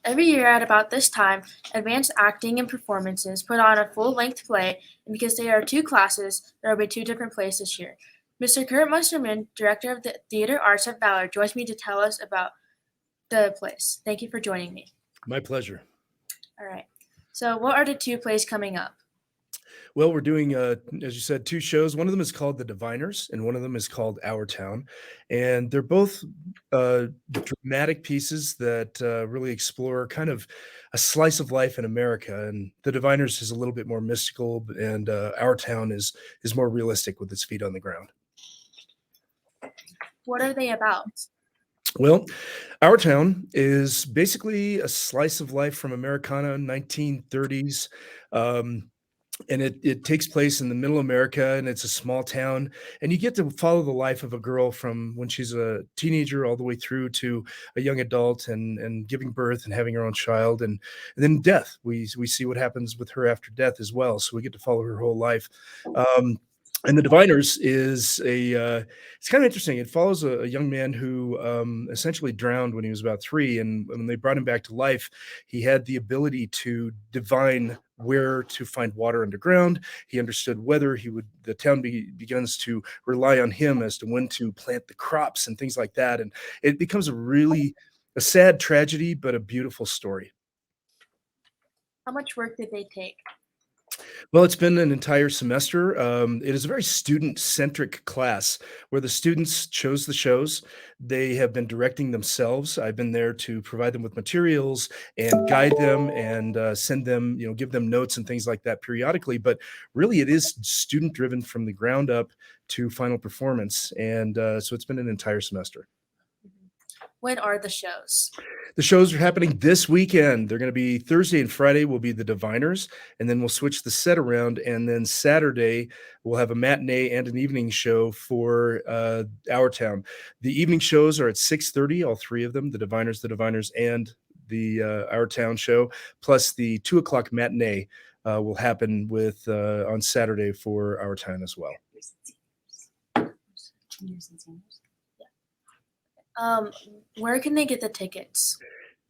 Every year at about this time, advanced acting and performances put on a full-length play, and because there are two classes, there will be two different plays this year. Mr. Kirk Musterman, director of the theater arts at Valor, joins me to tell us about the plays. Thank you for joining me. My pleasure. All right. So, what are the two plays coming up? Well, we're doing, as you said, two shows. One of them is called The Diviners, and one of them is called Our Town. And they're both dramatic pieces that really explore kind of a slice of life in America. And The Diviners is a little bit more mystical, and Our Town is more realistic with its feet on the ground. What are they about? Well, Our Town is basically a slice of life from Americana, 1930s. And it takes place in the middle America, and it's a small town, and you get to follow the life of a girl from when she's a teenager all the way through to a young adult, and giving birth and having her own child, and then death. We see what happens with her after death as well, so we get to follow her whole life. And The Diviners is it's kind of interesting. It follows a young man who essentially drowned when he was about 3, and when they brought him back to life, he had the ability to divine where to find water underground. He understood whether the town begins to rely on him as to when to plant the crops and things like that. And it becomes a sad tragedy, but a beautiful story. How much work did they take? Well, it's been an entire semester. It is a very student-centric class where the students chose the shows. They have been directing themselves. I've been there to provide them with materials and guide them and send them, give them notes and things like that periodically. But really, it is student-driven from the ground up to final performance. And so it's been an entire semester. When are the shows? The shows are happening this weekend. They're going to be Thursday and Friday will be The Diviners, and then we'll switch the set around. And then Saturday, we'll have a matinee and an evening show for Our Town. The evening shows are at 6:30, all three of them, The Diviners, and the Our Town show, plus the 2 o'clock matinee will happen on Saturday for Our Town as well. Where can they get the tickets?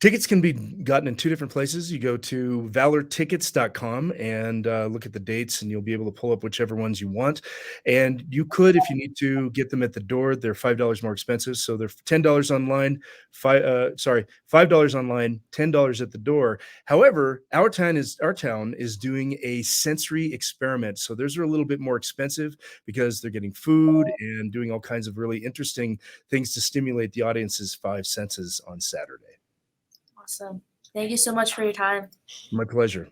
Tickets can be gotten in two different places. You go to valortickets.com and look at the dates, and you'll be able to pull up whichever ones you want. And you could, if you need to, get them at the door. They're $5 more expensive, so they're $10 online. $5 online, $10 at the door. However, Our Town is doing a sensory experiment, so theirs are a little bit more expensive because they're getting food and doing all kinds of really interesting things to stimulate the audience's 5 senses on Saturday. Awesome. Thank you so much for your time. My pleasure.